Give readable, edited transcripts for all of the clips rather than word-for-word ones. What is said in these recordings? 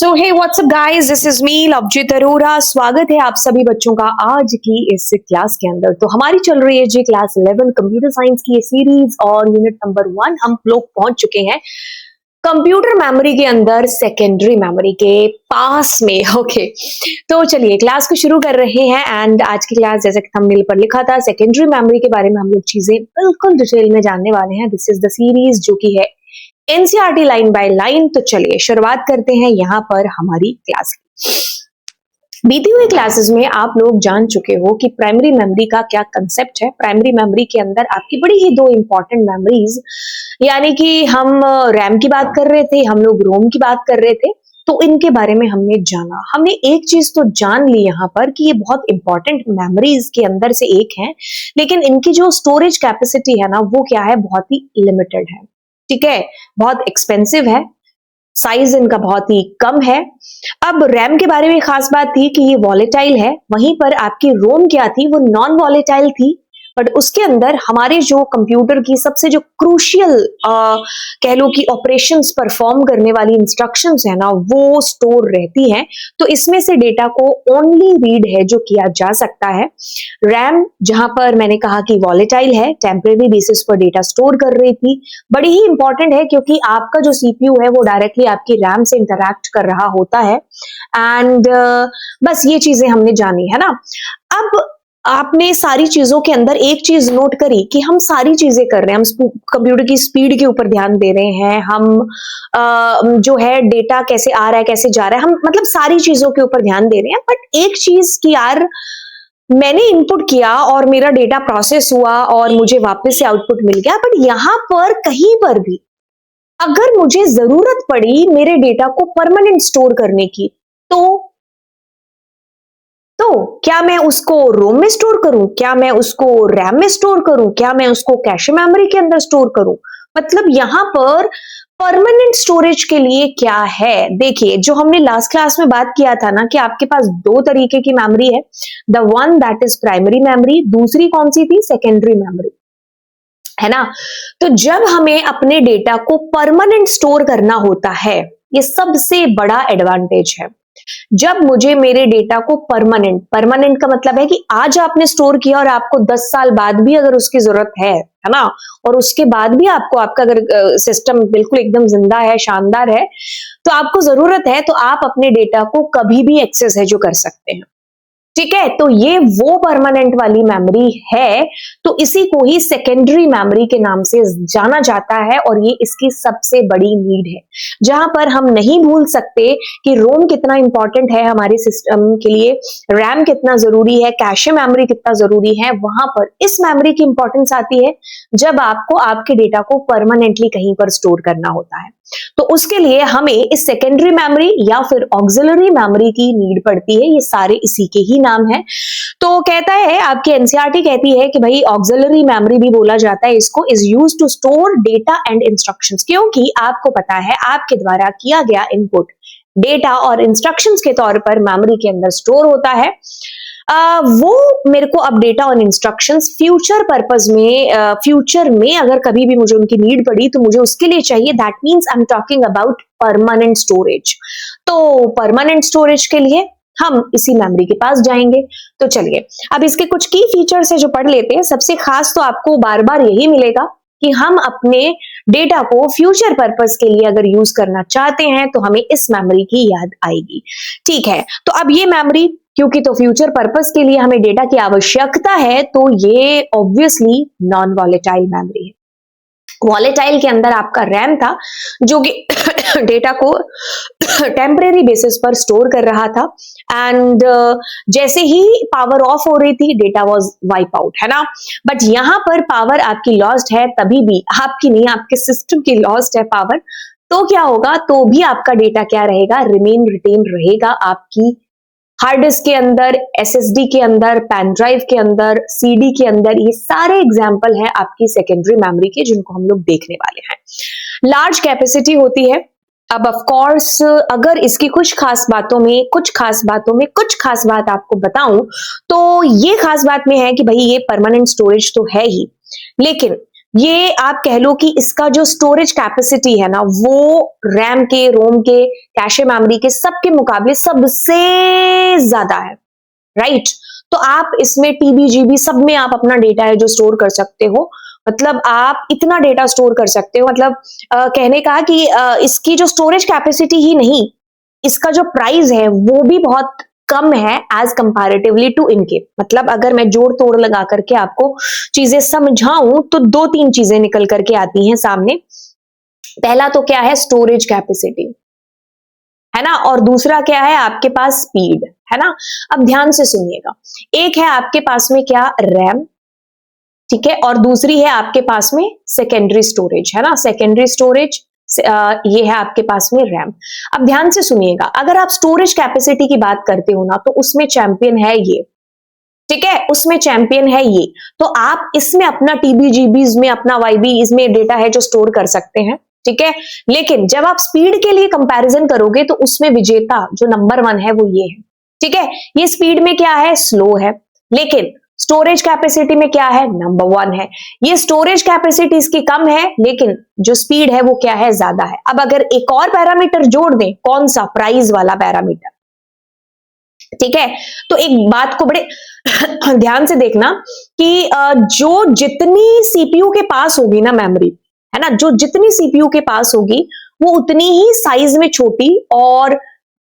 So hey what's up guys, this is me Lovejeet Arora. स्वागत है आप सभी बच्चों का आज की इस क्लास के अंदर। तो हमारी चल रही है जी क्लास 11 कंप्यूटर साइंस की ये सीरीज और यूनिट नंबर 1 हम लोग पहुंच चुके हैं कंप्यूटर मेमोरी के अंदर सेकेंडरी मेमोरी के पास में। ओके तो चलिए क्लास को शुरू कर रहे हैं। एंड आज की क्लास जैसे कि थंबनेल पर लिखा था, सेकेंडरी मेमोरी के बारे में हम लोग चीजें बिल्कुल डिटेल में जानने वाले हैं। दिस इज द सीरीज जो कि है एनसीईआरटी लाइन बाय लाइन। तो चलिए शुरुआत करते हैं यहाँ पर हमारी क्लास की। बीती हुई क्लासेस में आप लोग जान चुके हो कि प्राइमरी मेमोरी का क्या कंसेप्ट है। प्राइमरी मेमोरी के अंदर आपकी बड़ी ही दो इंपॉर्टेंट मेमोरीज, यानी कि हम रैम की बात कर रहे थे, हम लोग रोम की बात कर रहे थे। तो इनके बारे में हमने जाना, हमने एक चीज तो जान ली यहाँ पर कि ये बहुत इंपॉर्टेंट मेमोरीज के अंदर से एक है, लेकिन इनकी जो स्टोरेज कैपेसिटी है ना वो क्या है, बहुत ही लिमिटेड है। ठीक है, बहुत एक्सपेंसिव है, साइज इनका बहुत ही कम है। अब रैम के बारे में खास बात थी कि ये वॉलेटाइल है, वहीं पर आपकी रोम क्या थी, वो नॉन वॉलेटाइल थी। बट उसके अंदर हमारे जो कंप्यूटर की सबसे जो क्रूशियल कह लो कि ऑपरेशंस परफॉर्म करने वाली इंस्ट्रक्शंस है ना वो स्टोर रहती हैं। तो इसमें से डेटा को ओनली रीड है जो किया जा सकता है। रैम जहां पर मैंने कहा कि वॉलेटाइल है, टेम्परेरी बेसिस पर डेटा स्टोर कर रही थी, बड़ी ही इंपॉर्टेंट है क्योंकि आपका जो सीपीयू है वो डायरेक्टली आपकी रैम से इंटरैक्ट कर रहा होता है। एंड बस ये चीजें हमने जानी है ना। अब आपने सारी चीजों के अंदर एक चीज नोट करी कि हम सारी चीजें कर रहे हैं, हम कंप्यूटर की स्पीड के ऊपर ध्यान दे रहे हैं, हम जो है डेटा कैसे आ रहा है कैसे जा रहा है, हम मतलब सारी चीजों के ऊपर ध्यान दे रहे हैं। बट एक चीज की यार, मैंने इनपुट किया और मेरा डेटा प्रोसेस हुआ और मुझे वापस से आउटपुट मिल गया, बट यहां पर कहीं पर भी अगर मुझे जरूरत पड़ी मेरे डेटा को परमानेंट स्टोर करने की, तो क्या मैं उसको रोम में स्टोर करूं, क्या मैं उसको रैम में स्टोर करूं, क्या मैं उसको कैश मेमोरी के अंदर स्टोर करूं? मतलब यहां पर परमानेंट स्टोरेज के लिए क्या है, देखिए जो हमने लास्ट क्लास में बात किया था ना कि आपके पास दो तरीके की मेमोरी है। The one that is primary memory, दूसरी कौन सी थी, सेकेंडरी मेमोरी, है ना। तो जब हमें अपने डेटा को परमानेंट स्टोर करना होता है, ये सबसे बड़ा एडवांटेज है। जब मुझे मेरे डेटा को परमानेंट, परमानेंट का मतलब है कि आज आपने स्टोर किया और आपको 10 साल बाद भी अगर उसकी जरूरत है ना, और उसके बाद भी आपको, आपका अगर सिस्टम बिल्कुल एकदम जिंदा है, शानदार है, तो आपको जरूरत है तो आप अपने डेटा को कभी भी एक्सेस है जो कर सकते हैं। ठीक है, तो ये वो परमानेंट वाली मेमोरी है। तो इसी को ही सेकेंडरी मेमोरी के नाम से जाना जाता है और ये इसकी सबसे बड़ी नीड है, जहां पर हम नहीं भूल सकते कि रोम कितना इंपॉर्टेंट है हमारे सिस्टम के लिए, रैम कितना जरूरी है, कैशे मेमोरी कितना जरूरी है। वहां पर इस मेमोरी की इंपॉर्टेंस आती है जब आपको आपके डेटा को परमानेंटली कहीं पर स्टोर करना होता है। तो उसके लिए हमें इस सेकेंडरी मेमोरी या फिर ऑक्सिलरी मेमोरी की नीड पड़ती है। ये सारे इसी के ही नाम है। तो कहता है, आपकी एनसीईआरटी कहती है कि भाई ऑक्सिलरी मेमोरी भी बोला जाता है इसको, is used to store data and instructions, क्योंकि आपको पता है आपके द्वारा किया गया इनपुट डेटा और इंस्ट्रक्शंस के तौर पर मेमोरी के अंदर स्टोर होता है। वो मेरे को अब डेटा और इंस्ट्रक्शंस फ्यूचर पर्पस में, फ्यूचर में अगर कभी भी मुझे उनकी नीड पड़ी तो मुझे उसके लिए चाहिए। That means I am talking about permanent storage. तो परमानेंट स्टोरेज के लिए हम इसी मेमोरी के पास जाएंगे। तो चलिए अब इसके कुछ की फीचर्स है जो पढ़ लेते हैं। सबसे खास तो आपको बार बार यही मिलेगा कि हम अपने डेटा को फ्यूचर पर्पस के लिए अगर यूज करना चाहते हैं तो हमें इस मेमोरी की याद आएगी। ठीक है, तो अब ये मेमोरी क्योंकि तो फ्यूचर पर्पस के लिए हमें डेटा की आवश्यकता है, तो ये ऑब्वियसली नॉन वॉलेटाइल मेमोरी है। वॉलेटाइल के अंदर आपका रैम था जो कि डेटा को टेम्परेरी बेसिस पर स्टोर कर रहा था। एंड जैसे ही पावर ऑफ हो रही थी डेटा वाज वाइप आउट, है ना। बट यहां पर पावर आपकी लॉस्ट है, तभी भी आपकी नहीं, आपके सिस्टम की लॉस्ट है पावर, तो क्या होगा, तो भी आपका डेटा क्या रहेगा, रिटेन रहेगा आपकी हार्ड डिस्क के अंदर, एसएसडी के अंदर, पेन ड्राइव के अंदर, सीडी के अंदर। ये सारे एग्जाम्पल हैं आपकी सेकेंडरी मेमोरी के जिनको हम लोग देखने वाले हैं। लार्ज कैपेसिटी होती है। अब ऑफ कोर्स अगर इसकी कुछ खास बात आपको बताऊं तो ये खास बात में है कि भाई ये परमानेंट स्टोरेज तो है ही, लेकिन ये आप कह लो कि इसका जो स्टोरेज कैपेसिटी है ना, वो रैम के, रोम के, कैशे मेमोरी के सबके मुकाबले सबसे ज्यादा है, राइट? तो आप इसमें टीबी, जीबी सब में आप अपना डेटा है जो स्टोर कर सकते हो। मतलब आप इतना डेटा स्टोर कर सकते हो, मतलब कहने का कि इसकी जो स्टोरेज कैपेसिटी ही नहीं, इसका जो प्राइस है वो भी बहुत कम है एज कंपैरेटिवली टू इनके। मतलब अगर मैं जोड़ तोड़ लगा करके आपको चीजें समझाऊं तो दो तीन चीजें निकल करके आती हैं सामने। पहला तो क्या है, स्टोरेज कैपेसिटी, है ना, और दूसरा क्या है आपके पास, स्पीड, है ना। अब ध्यान से सुनिएगा, एक है आपके पास में क्या, रैम, ठीक है, और दूसरी है आपके पास में सेकेंडरी स्टोरेज, है ना, सेकेंडरी स्टोरेज, ये है आपके पास में रैम। अब ध्यान से सुनिएगा, अगर आप स्टोरेज कैपेसिटी की बात करते हो ना, तो उसमें चैंपियन है ये, ठीक है, उसमें चैंपियन है ये। तो आप इसमें अपना टीबी, जीबीज में अपना वाईबी, इसमें डेटा है जो स्टोर कर सकते हैं, ठीक है। लेकिन जब आप स्पीड के लिए कंपैरिजन करोगे तो उसमें विजेता जो नंबर 1 है वो ये है, ठीक है। ये स्पीड में क्या है, स्लो है, लेकिन स्टोरेज कैपेसिटी में क्या है, नंबर 1 है। ये स्टोरेज कैपेसिटी इसकी कम है, लेकिन जो स्पीड है वो क्या है, ज्यादा है। अब अगर एक और पैरामीटर जोड़ दें, कौन सा, प्राइस वाला पैरामीटर, ठीक है। तो एक बात को बड़े ध्यान से देखना कि जो जितनी सीपीयू के पास होगी ना मेमोरी, है ना, जो जितनी सीपीयू के पास होगी वो उतनी ही साइज में छोटी और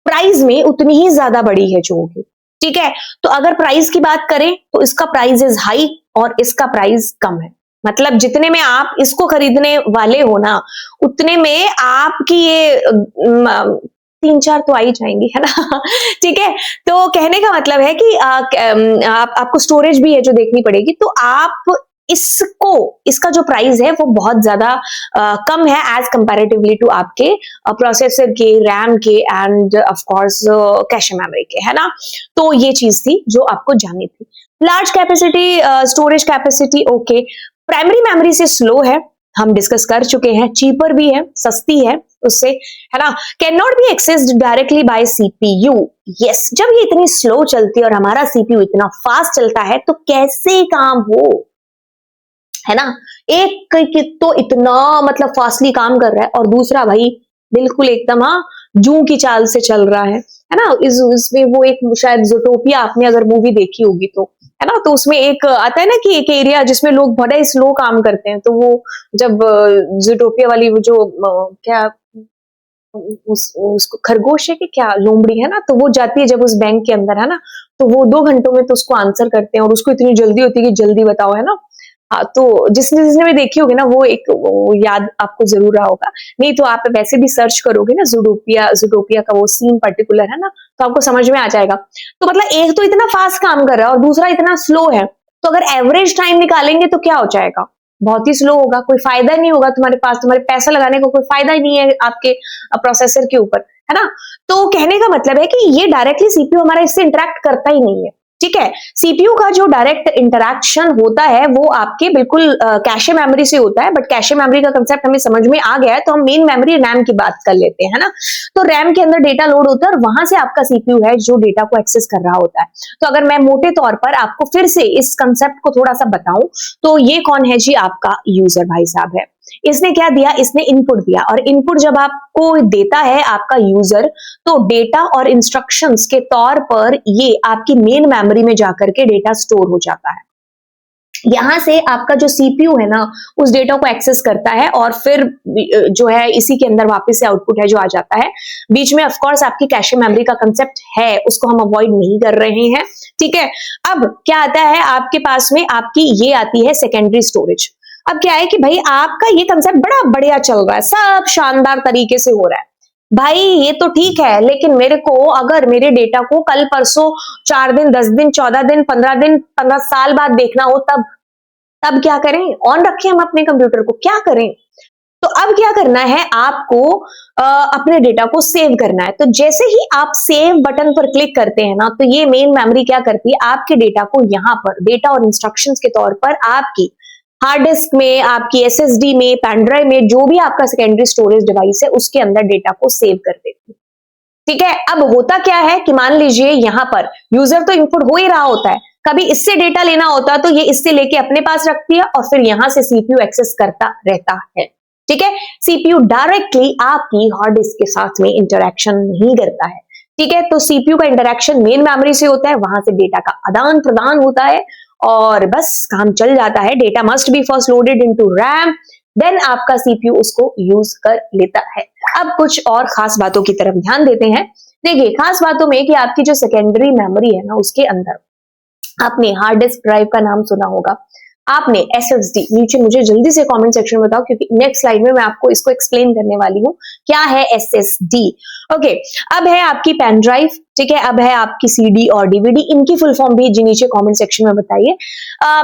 प्राइस में उतनी ही ज्यादा बड़ी है जो होगी, ठीक है। तो अगर प्राइस की बात करें तो इसका प्राइस इज हाई और इसका प्राइस कम है। मतलब जितने में आप इसको खरीदने वाले हो ना, उतने में आपकी ये 3-4 तो आ ही जाएंगी, है ना। ठीक है, तो कहने का मतलब है कि आपको स्टोरेज भी है जो देखनी पड़ेगी। तो आप इसका जो प्राइस है वो बहुत ज्यादा कम है एज कंपैरेटिवली टू आपके प्रोसेसर के, रैम के end of course cache memory के, है ना। तो ये चीज थी जो आपको जाननी थी। Large capacity storage capacity, okay, primary memory से स्लो है, हम डिस्कस कर चुके हैं, चीपर भी है, सस्ती है उससे, है ना। Can not be accessed directly by CPU, yes. जब ये इतनी स्लो चलती है और हमारा सीपीयू इतना फास्ट चलता है तो कैसे काम हो, है ना। एक तो इतना मतलब फास्टली काम कर रहा है और दूसरा भाई बिल्कुल एकदम हाँ जू की चाल से चल रहा है ना। इसमें वो एक शायद ज़ूटोपिया आपने अगर मूवी देखी होगी तो, है ना, तो उसमें एक आता है ना कि एक एरिया जिसमें लोग बड़ा ही स्लो काम करते हैं, तो वो जब ज़ूटोपिया वाली वो जो क्या उसको खरगोश है कि क्या, लोमड़ी है ना, तो वो जाती है जब उस बैंक के अंदर, है ना, तो वो 2 घंटों में तो उसको आंसर करते हैं और उसको इतनी जल्दी होती है कि जल्दी बताओ, है ना। हाँ, तो जिसने जिसने भी देखी होगी ना वो याद आपको जरूर रहा होगा। नहीं तो आप वैसे भी सर्च करोगे ना ज़ूटोपिया का वो सीन पर्टिकुलर, है ना, तो आपको समझ में आ जाएगा। तो मतलब एक तो इतना फास्ट काम कर रहा है और दूसरा इतना स्लो है, तो अगर एवरेज टाइम निकालेंगे तो क्या हो जाएगा, बहुत ही स्लो होगा, कोई फायदा नहीं होगा तुम्हारे पास, तुम्हारे पैसा लगाने का कोई फायदा ही नहीं है आपके प्रोसेसर के ऊपर, है ना। तो कहने का मतलब है कि ये डायरेक्टली सीपीयू हमारा इससे इंटरेक्ट करता ही नहीं है, ठीक है। सीपीयू का जो डायरेक्ट इंटरैक्शन होता है वो आपके बिल्कुल कैशे मेमोरी से होता है, बट कैशे मेमोरी का कंसेप्ट हमें समझ में आ गया है, तो हम मेन मेमोरी रैम की बात कर लेते हैं, है ना। तो रैम के अंदर डेटा लोड होता है और वहां से आपका सीपीयू है जो डेटा को एक्सेस कर रहा होता है। तो अगर मैं मोटे तौर पर आपको फिर से इस कंसेप्ट को थोड़ा सा बताऊं, तो ये कौन है जी, आपका यूजर भाई साहब है। इसने क्या दिया, इसने इनपुट दिया, और इनपुट जब आपको देता है आपका यूजर, तो डेटा और इंस्ट्रक्शंस के तौर पर ये आपकी मेन मेमोरी में जाकर के डेटा स्टोर हो जाता है। यहां से आपका जो सीपीयू है ना, उस डेटा को एक्सेस करता है और फिर जो है इसी के अंदर वापस से आउटपुट है जो आ जाता है। बीच में ऑफ कोर्स आपकी कैशे मेमोरी का कंसेप्ट है, उसको हम अवॉइड नहीं कर रहे हैं, ठीक है। अब क्या आता है आपके पास में, आपकी ये आती है सेकेंडरी स्टोरेज। अब क्या है कि भाई आपका ये कंसेप्ट बड़ा बढ़िया चल रहा है, सब शानदार तरीके से हो रहा है भाई, ये तो ठीक है, लेकिन मेरे को अगर मेरे डेटा को कल परसों 4 दिन, 10 दिन, 14 दिन, 15 दिन, 15 साल बाद देखना हो, तब तब क्या करें, ऑन रखें हम अपने कंप्यूटर को, क्या करें। तो अब क्या करना है आपको, अपने डेटा को सेव करना है। तो जैसे ही आप सेव बटन पर क्लिक करते हैं ना, तो ये मेन मेमोरी क्या करती है, आपके डेटा को यहां पर डेटा और इंस्ट्रक्शंस के तौर पर आपकी हार्ड डिस्क में, आपकी एसएसडी में, पेन ड्राइव में, जो भी आपका सेकेंडरी स्टोरेज डिवाइस है उसके अंदर डेटा को सेव कर देती है, ठीक है। अब होता क्या है कि मान लीजिए यहां पर यूजर तो इनपुट हो ही रहा होता है, कभी इससे डेटा लेना होता है तो ये इससे लेके अपने पास रखती है और फिर यहां से सीपीयू एक्सेस करता रहता है। ठीक है, सीपीयू डायरेक्टली आपकी हार्ड डिस्क के साथ में इंटरेक्शन नहीं करता है। ठीक है, तो सीपीयू का इंटरेक्शन मेन मेमोरी से होता है, वहां से डेटा का आदान प्रदान होता है और बस काम चल जाता है। Data must be first loaded into RAM, then आपका सीपीयू उसको यूज कर लेता है। अब कुछ और खास बातों की तरफ ध्यान देते हैं। देखिए, खास बातों में कि आपकी जो सेकेंडरी मेमोरी है ना, उसके अंदर आपने हार्ड डिस्क ड्राइव का नाम सुना होगा, आपने एसएसडी, नीचे मुझे जल्दी से कमेंट सेक्शन में बताओ क्योंकि नेक्स्ट स्लाइड में मैं आपको इसको एक्सप्लेन करने वाली हूं क्या है एसएसडी। ओके, अब है आपकी पेन ड्राइव, ठीक है, अब है आपकी सीडी और डीवीडी, इनकी फुल फॉर्म भी नीचे कमेंट सेक्शन में बताइए।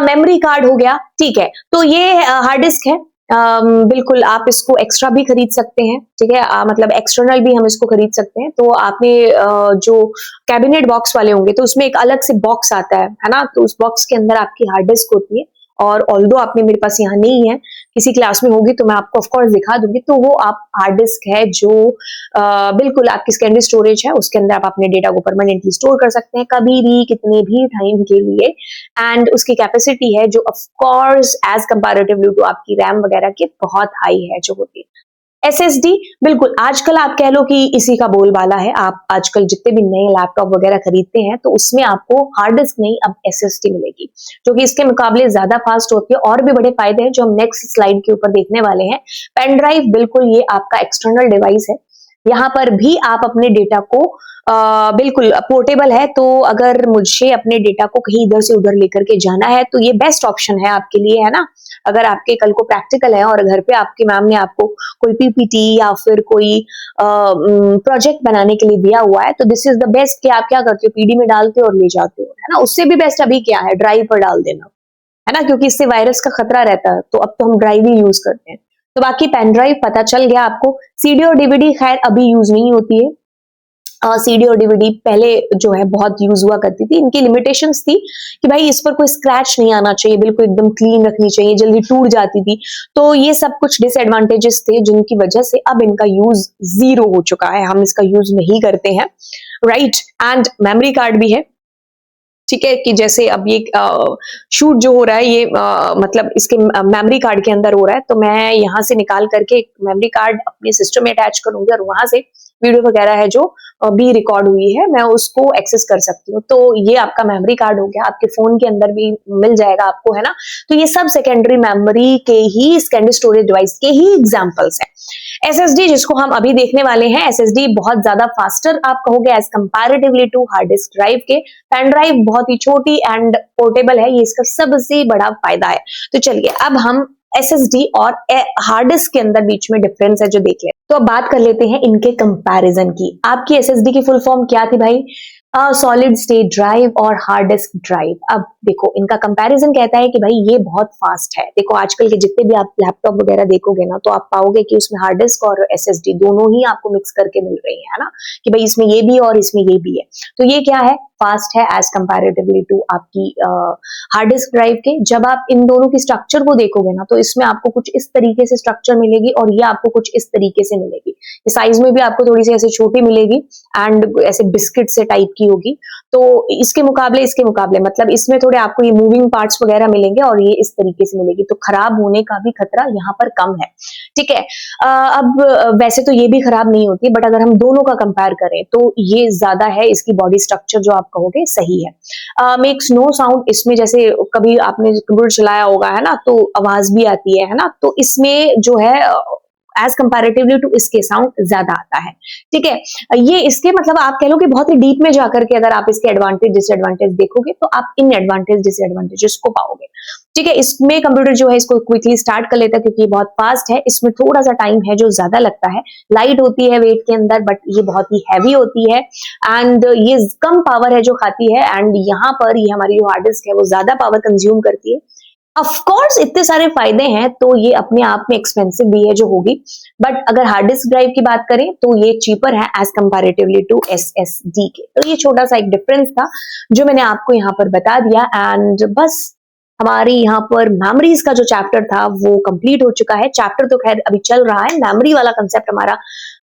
मेमोरी कार्ड हो गया, ठीक है, तो ये हार्ड डिस्क है। बिल्कुल आप इसको एक्स्ट्रा भी खरीद सकते हैं, ठीक है, मतलब एक्सटर्नल भी हम इसको खरीद सकते हैं। तो आपने जो कैबिनेट बॉक्स वाले होंगे तो उसमें एक अलग से बॉक्स आता है ना, तो उस बॉक्स के अंदर आपकी हार्ड डिस्क होती है और ऑल्दो आपने मेरे पास यहाँ नहीं है, किसी क्लास में होगी तो मैं आपको ऑफ कोर्स दिखा दूंगी। तो वो आप हार्ड डिस्क है जो बिल्कुल आपकी सेकेंडरी स्टोरेज है, उसके अंदर आप अपने डेटा को परमानेंटली स्टोर कर सकते हैं कभी भी कितने भी टाइम के लिए। एंड उसकी कैपेसिटी है जो of course as comparatively to आपकी रैम वगैरह की बहुत हाई है जो होती है। एसएसडी बिल्कुल आजकल आप कह लो कि इसी का बोलबाला है। आप आजकल जितने भी नए लैपटॉप वगैरह खरीदते हैं तो उसमें आपको हार्ड डिस्क नहीं, अब एसएसडी मिलेगी जो कि इसके मुकाबले ज्यादा फास्ट होती है। और भी बड़े फायदे हैं जो हम नेक्स्ट स्लाइड के ऊपर देखने वाले हैं। पेन ड्राइव बिल्कुल ये आपका एक्सटर्नल डिवाइस है, यहाँ पर भी आप अपने डेटा को बिल्कुल पोर्टेबल है। तो अगर मुझे अपने डेटा को कहीं इधर से उधर लेकर के जाना है तो ये बेस्ट ऑप्शन है आपके लिए, है ना। अगर आपके कल को प्रैक्टिकल है और घर पे आपकी मैम ने आपको कोई पीपीटी या फिर कोई प्रोजेक्ट बनाने के लिए दिया हुआ है तो दिस इज द बेस्ट कि आप क्या करते हो, पीडी में डालते हो और ले जाते हो, है ना। उससे भी बेस्ट अभी क्या है, ड्राइव पर डाल देना, है ना, क्योंकि इससे वायरस का खतरा रहता है। तो अब तो हम ड्राइव ही यूज करते हैं। तो बाकी पेन ड्राइव पता चल गया आपको। सीडी और डीवीडी खैर अभी यूज नहीं होती है। सीडी और डीवीडी पहले जो है बहुत यूज हुआ करती थी। इनकी लिमिटेशंस थी कि भाई इस पर कोई स्क्रैच नहीं आना चाहिए, बिल्कुल एकदम क्लीन रखनी चाहिए, जल्दी टूट जाती थी। तो ये सब कुछ डिसएडवांटेजेस थे जिनकी वजह से अब इनका यूज जीरो हो चुका है, हम इसका यूज नहीं करते हैं, राइट। एंड मेमोरी कार्ड भी है, ठीक है, कि जैसे अब ये शूट जो हो रहा है ये मतलब इसके मेमोरी कार्ड के अंदर हो रहा है। तो मैं यहाँ से निकाल करके एक मेमोरी कार्ड अपने सिस्टम में अटैच करूंगी और वहां से वीडियो वगैरह है जो भी रिकॉर्ड हुई है मैं उसको एक्सेस कर सकती हूँ। तो ये आपका मेमोरी कार्ड हो गया, आपके फोन के अंदर भी मिल जाएगा आपको, है ना। तो ये सब सेकेंडरी मेमोरी के ही, सेकेंडरी स्टोरेज डिवाइस के ही एग्जाम्पल्स है। एसएसडी जिसको हम अभी देखने वाले हैं, एसएसडी बहुत ज्यादा फास्टर आप कहोगे as comparatively to hard disk drive के। पेन ड्राइव बहुत ही छोटी एंड पोर्टेबल है, ये इसका सबसे बड़ा फायदा है। तो चलिए अब हम एसएसडी और हार्ड डिस्क के अंदर बीच में डिफरेंस है जो देख लेते हैं। तो अब बात कर लेते हैं इनके कंपैरिजन की। आपकी एसएसडी की फुल फॉर्म क्या थी भाई, सॉलिड स्टेट ड्राइव और हार्ड डिस्क ड्राइव। अब देखो इनका कंपैरिजन कहता है कि भाई ये बहुत फास्ट है। देखो आजकल के जितने भी आप लैपटॉप वगैरह देखोगे ना तो आप पाओगे कि उसमें हार्ड डिस्क और एसएसडी दोनों ही आपको मिक्स करके मिल रही है ना, कि भाई इसमें ये भी और इसमें ये भी है। तो ये क्या है, फास्ट है एज कंपैरेटिवली टू आपकी हार्ड डिस्क ड्राइव के। जब आप इन दोनों की स्ट्रक्चर को देखोगे ना तो इसमें आपको कुछ इस तरीके से स्ट्रक्चर मिलेगी और ये आपको कुछ इस तरीके से मिलेगी। साइज में भी आपको थोड़ी सी ऐसे छोटी मिलेगी एंड ऐसे बिस्किट से टाइप की होगी। तो इसके मुकाबले मतलब इसमें थोड़े आपको ये मूविंग पार्ट्स वगैरह मिलेंगे और ये इस तरीके से मिलेगी। तो खराब होने का भी खतरा यहाँ पर कम है, ठीक है। अब वैसे तो ये भी खराब नहीं होती, बट अगर हम दोनों का कंपेयर करें तो ये ज्यादा है, इसकी बॉडी स्ट्रक्चर जो आप कहोगे सही है। मेक्स नो साउंड, इसमें जैसे कभी आपने कंप्यूटर चलाया होगा, है ना, तो आवाज भी आती है ना। तो इसमें जो है एज कंपैरेटिवली टू इसके साउंड ज्यादा आता है, ठीक है। ये इसके मतलब आप कह लो कि बहुत ही डीप में जाकर के अगर आप इसके एडवांटेज डिसएडवांटेज देखोगे तो आप इन एडवांटेज डिसएडवांटेजेस को पाओगे, ठीक है। इसमें कंप्यूटर जो है इसको क्विकली स्टार्ट कर लेता है क्योंकि ये बहुत फास्ट है। इसमें थोड़ा सा टाइम है जो ज्यादा लगता है, लाइट होती है वेट के अंदर बट ये बहुत ही हैवी होती है एंड ये कम पावर है जो खाती है। एंड यहाँ पर ये हमारी जो हार्ड डिस्क है वो ज्यादा पावर कंज्यूम करती है। ऑफ कोर्स इतने सारे फायदे हैं तो ये अपने आप में एक्सपेंसिव भी है जो होगी, बट अगर हार्ड डिस्क ड्राइव की बात करें तो ये चीपर है एज कंपैरेटिवली टू एसएसडी के। तो ये छोटा सा एक डिफरेंस था जो मैंने आपको यहाँ पर बता दिया। एंड बस हमारी यहाँ पर मेमोरीज का जो चैप्टर था वो कंप्लीट हो चुका है। चैप्टर तो खैर अभी चल रहा है, मेमोरी वाला कंसेप्ट हमारा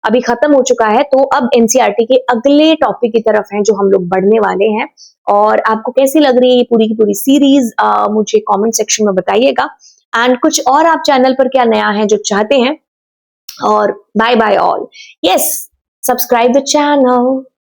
अभी खत्म हो चुका है, तो अब एनसीईआरटी के अगले टॉपिक की तरफ हैं जो हम लोग बढ़ने वाले हैं। और आपको कैसी लग रही है ये पूरी की पूरी सीरीज, मुझे कमेंट सेक्शन में बताइएगा। एंड कुछ और आप चैनल पर क्या नया है जो चाहते हैं, और bye bye all. Yes, subscribe the channel.